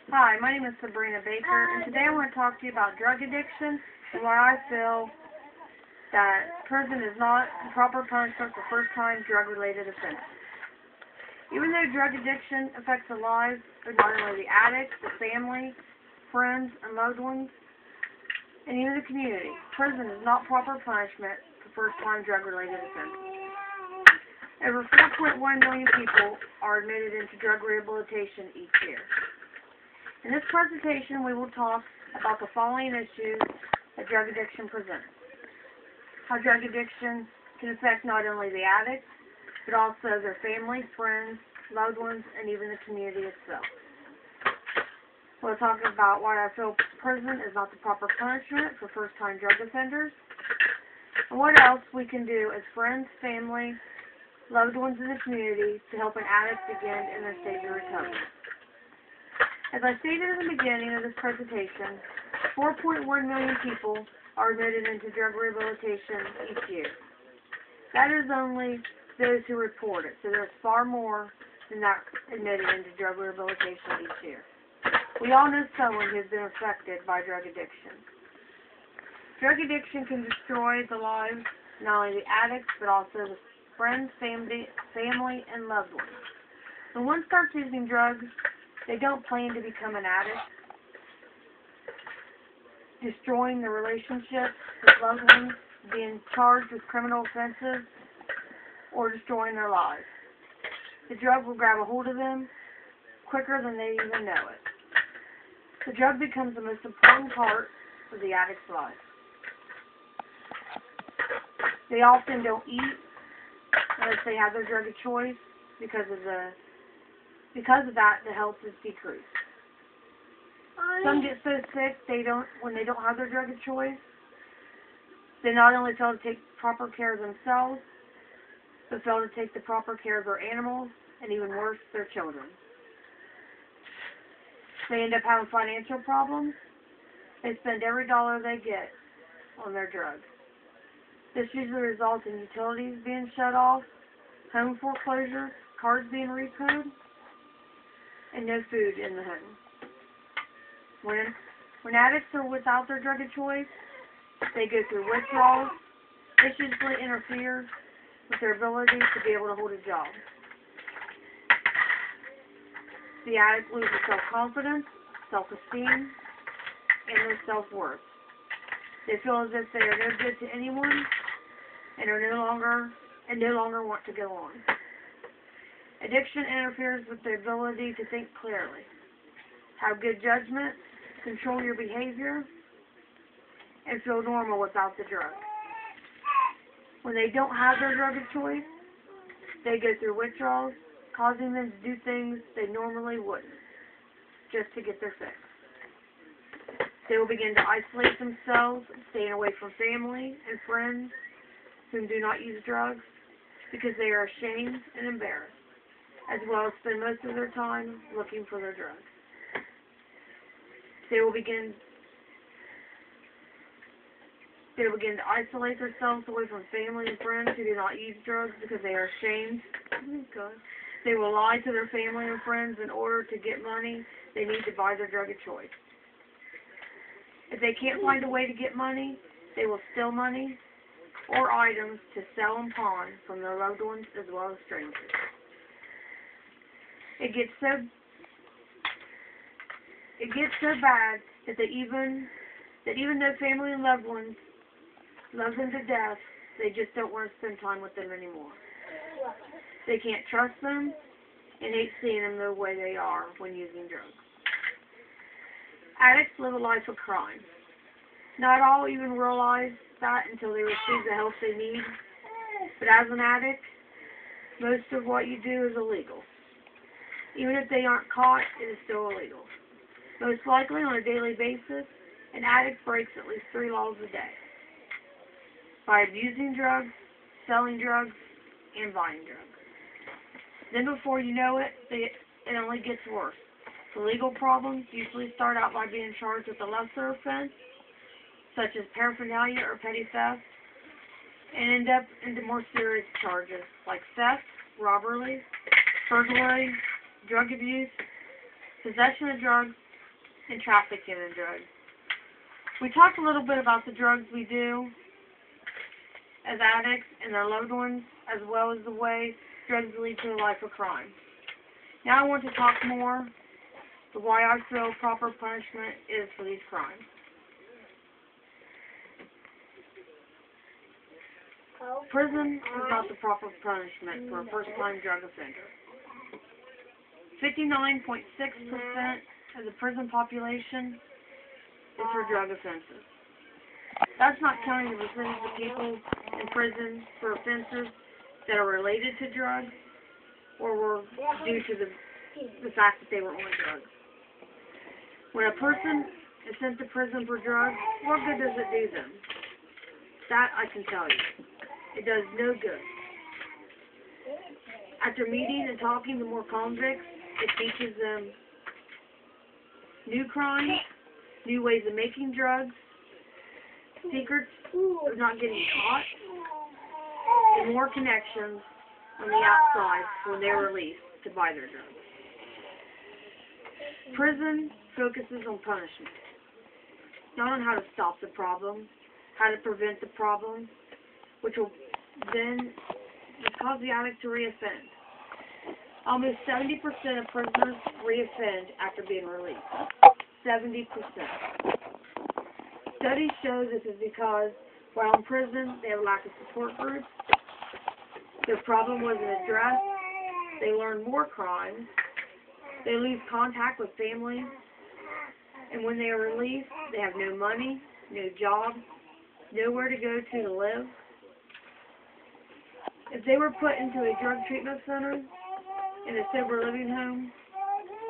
Hi, my name is Sabrina Baker, and today I want to talk to you about drug addiction and why I feel that prison is not the proper punishment for first-time drug-related offenses. Even though drug addiction affects the lives of not only the addict, the family, friends, and loved ones, and even the community, prison is not proper punishment for first-time drug-related offenses. Over 4.1 million people are admitted into drug rehabilitation each year. In this presentation, we will talk about the following issues that drug addiction presents. How drug addiction can affect not only the addict, but also their family, friends, loved ones, and even the community itself. We'll talk about why I feel prison is not the proper punishment for first-time drug offenders, and what else we can do as friends, family, loved ones in the community to help an addict begin in their stage of recovery. As I stated in the beginning of this presentation, 4.1 million people are admitted into drug rehabilitation each year. That is only those who report it, so there's far more than that admitted into drug rehabilitation each year. We all know someone who has been affected by drug addiction. Drug addiction can destroy the lives not only the addicts, but also the friends, family, and loved ones. When one starts using drugs, they don't plan to become an addict, destroying the relationships with loved ones, being charged with criminal offenses, or destroying their lives. The drug will grab a hold of them quicker than they even know it. The drug becomes the most important part of the addict's life. They often don't eat unless they have their drug of choice because of that, the health is decreased. Some get so sick when they don't have their drug of choice, they not only fail to take proper care of themselves, but fail to take the proper care of their animals, and even worse, their children. They end up having financial problems. They spend every dollar they get on their drugs. This usually results in utilities being shut off, home foreclosure, cars being repoed, and no food in the home. When addicts are without their drug of choice, they go through withdrawals. This usually interferes with their ability to be able to hold a job. The addict loses self-confidence, self-esteem, and their self-worth. They feel as if they are no good to anyone and no longer want to go on. Addiction interferes with the ability to think clearly, have good judgment, control your behavior, and feel normal without the drug. When they don't have their drug of choice, they go through withdrawals, causing them to do things they normally wouldn't, just to get their fix. They will begin to isolate themselves, staying away from family and friends who do not use drugs because they are ashamed and embarrassed, as well as spend most of their time looking for their drugs. They will begin to isolate themselves away from family and friends who do not use drugs because they are ashamed. They will lie to their family and friends in order to get money they need to buy their drug of choice. If they can't find a way to get money, they will steal money or items to sell and pawn from their loved ones as well as strangers. It gets so bad that even though family and loved ones love them to death, they just don't want to spend time with them anymore. They can't trust them and hate seeing them the way they are when using drugs. Addicts live a life of crime. Not all even realize that until they receive the help they need. But as an addict, most of what you do is illegal. Even if they aren't caught, it is still illegal. Most likely, on a daily basis, an addict breaks at least 3 laws a day by abusing drugs, selling drugs, and buying drugs. Then before you know it, it only gets worse. The legal problems usually start out by being charged with a lesser offense, such as paraphernalia or petty theft, and end up into more serious charges like theft, robbery, burglary, drug abuse, possession of drugs, and trafficking in drugs. We talked a little bit about the drugs we do as addicts and their loved ones, as well as the way drugs lead to a life of crime. Now I want to talk more about why I feel proper punishment is for these crimes. Prison is not the proper punishment for a first-time drug offender. 59.6% of the prison population is for drug offenses. That's not counting the percentage of people in prison for offenses that are related to drugs or were due to the fact that they were on drugs. When a person is sent to prison for drugs, what good does it do them? That I can tell you. It does no good. After meeting and talking to more convicts, it teaches them new crimes, new ways of making drugs, secrets of not getting caught, and more connections on the outside when they're released to buy their drugs. Prison focuses on punishment, not on how to stop the problem, how to prevent the problem, which will then cause the addict to reoffend. Almost 70% of prisoners reoffend after being released. 70%. Studies show this is because while in prison, they have a lack of support groups, their problem wasn't addressed, they learn more crimes, they lose contact with family, and when they are released, they have no money, no job, nowhere to go to live. If they were put into a drug treatment center, in a sober living home,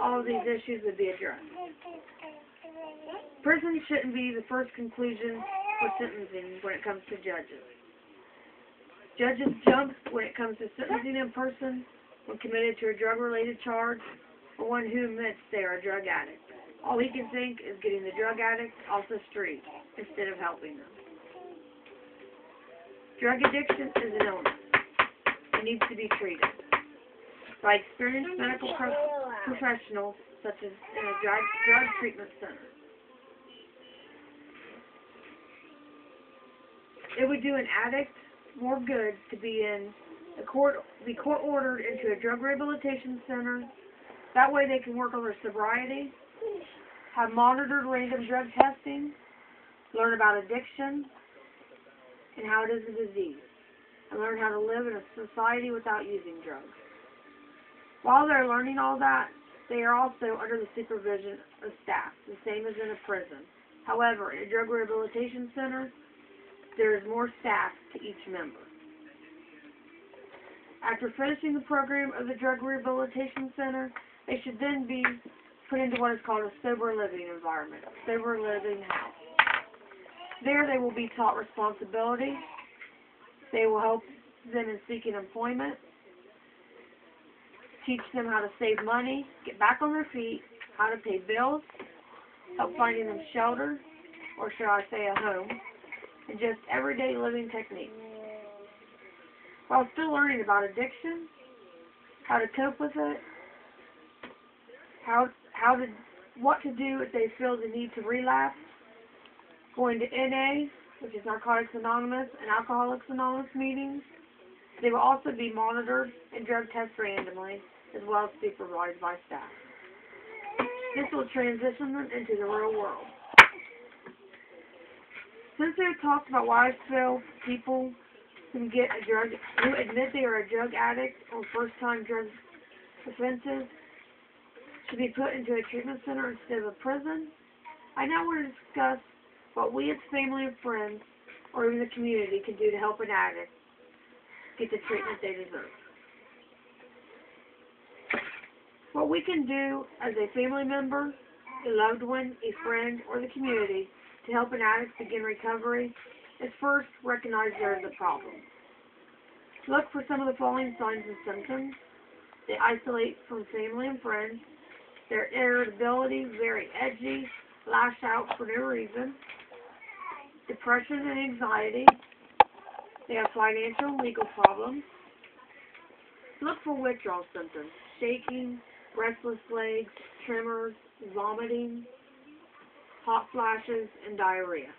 all of these issues would be addressed. Prison shouldn't be the first conclusion for sentencing when it comes to judges. Judges jump when it comes to sentencing a person when committed to a drug-related charge or one who admits they are a drug addict. All he can think is getting the drug addict off the street instead of helping them. Drug addiction is an illness. It needs to be treated by experienced medical professionals such as in a drug treatment center. It would do an addict more good to be court-ordered into a drug rehabilitation center. That way they can work on their sobriety, have monitored random drug testing, learn about addiction and how it is a disease, and learn how to live in a society without using drugs. While they're learning all that, they are also under the supervision of staff, the same as in a prison. However, in a drug rehabilitation center, there is more staff to each member. After finishing the program of the drug rehabilitation center, they should then be put into what is called a sober living environment, a sober living house. There they will be taught responsibility. They will help them in seeking employment, teach them how to save money, get back on their feet, how to pay bills, help finding them shelter, or shall I say a home, and just everyday living techniques. While still learning about addiction, how to cope with it, what to do if they feel the need to relapse, going to NA, which is Narcotics Anonymous, and Alcoholics Anonymous meetings. They will also be monitored and drug tested randomly, as well as supervised by staff. This will transition them into the real world. Since we've talked about why I feel people who admit they are a drug addict or first-time drug offenses should be put into a treatment center instead of a prison, I now want to discuss what we as family and friends, or even the community, can do to help an addict get the treatment they deserve. What we can do as a family member, a loved one, a friend, or the community to help an addict begin recovery is first recognize there is a problem. Look for some of the following signs and symptoms. They isolate from family and friends. Their irritability, very edgy, lash out for no reason. Depression and anxiety. They have financial and legal problems. Look for withdrawal symptoms, shaking, restless legs, tremors, vomiting, hot flashes, and diarrhea.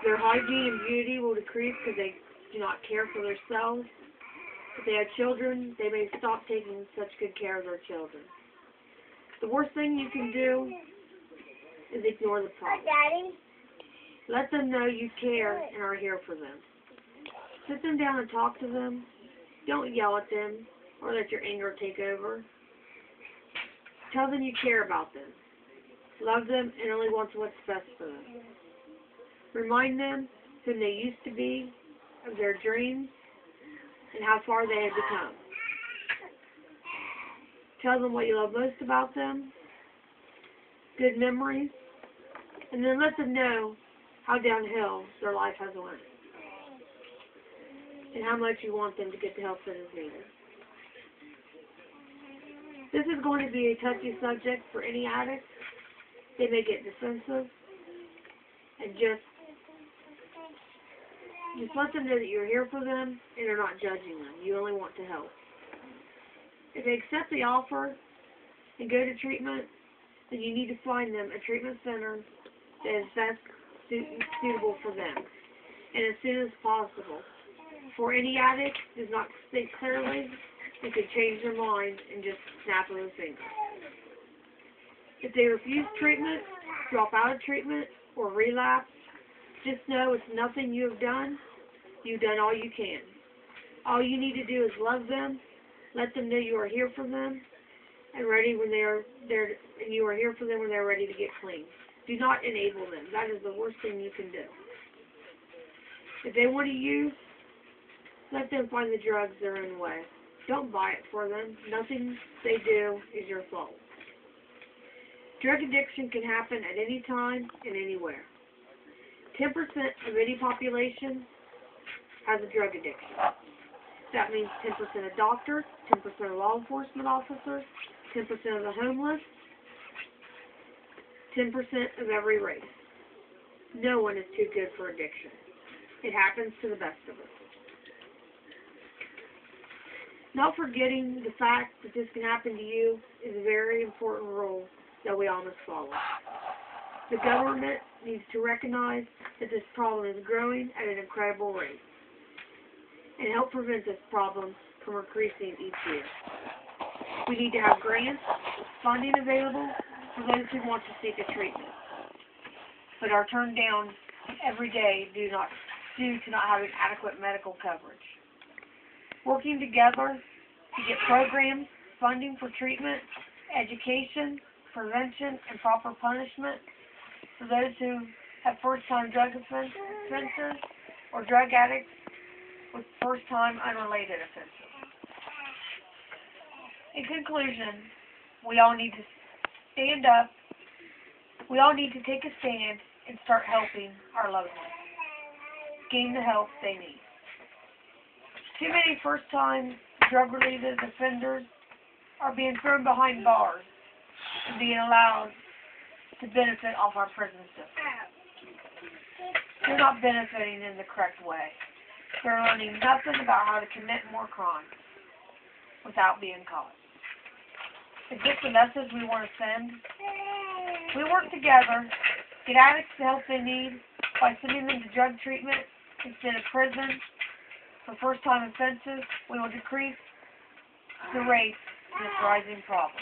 Their hygiene and beauty will decrease because they do not care for themselves. If they have children, they may stop taking such good care of their children. The worst thing you can do is ignore the problem. Daddy? Let them know you care and are here for them. Sit them down and talk to them. Don't yell at them or let your anger take over. Tell them you care about them. Love them and only want what's best for them. Remind them whom they used to be, of their dreams, and how far they have become. Tell them what you love most about them, good memories, and then let them know how downhill their life has went, and how much you want them to get the help that is needed. This is going to be a touchy subject for any addict. They may get defensive, and just let them know that you're here for them and are not judging them. You only want to help. If they accept the offer and go to treatment, then you need to find them a treatment center that is best suitable for them, and as soon as possible. For any addict who does not think clearly, they could change their mind in just a snap of a finger. If they refuse treatment, drop out of treatment, or relapse, just know it's nothing you have done. You've done all you can. All you need to do is love them, let them know you are here for them, and ready when they are there, and you are here for them when they are ready to get clean. Do not enable them. That is the worst thing you can do. If they want to use, let them find the drugs their own way. Don't buy it for them. Nothing they do is your fault. Drug addiction can happen at any time and anywhere. 10% of any population has a drug addiction. That means 10% of doctors, 10% of law enforcement officers, 10% of the homeless, 10% of every race. No one is too good for addiction. It happens to the best of us. Not forgetting the fact that this can happen to you is a very important rule that we all must follow. The government needs to recognize that this problem is growing at an incredible rate and help prevent this problem from increasing each year. We need to have grants, funding available for those who want to seek a treatment, but are turned down every day due to not having adequate medical coverage. Working together to get programs, funding for treatment, education, prevention, and proper punishment for those who have first-time drug offenses or drug addicts with first-time unrelated offenses. In conclusion, we all need to stand up. We all need to take a stand and start helping our loved ones gain the help they need. Too many first-time drug-related offenders are being thrown behind bars and being allowed to benefit off our prison system. They're not benefiting in the correct way. They're learning nothing about how to commit more crimes without being caught. Is this the message we want to send? We work together, get addicts the help they need by sending them to drug treatment instead of prison. For first-time offenses, we will decrease the rate of this rising problem.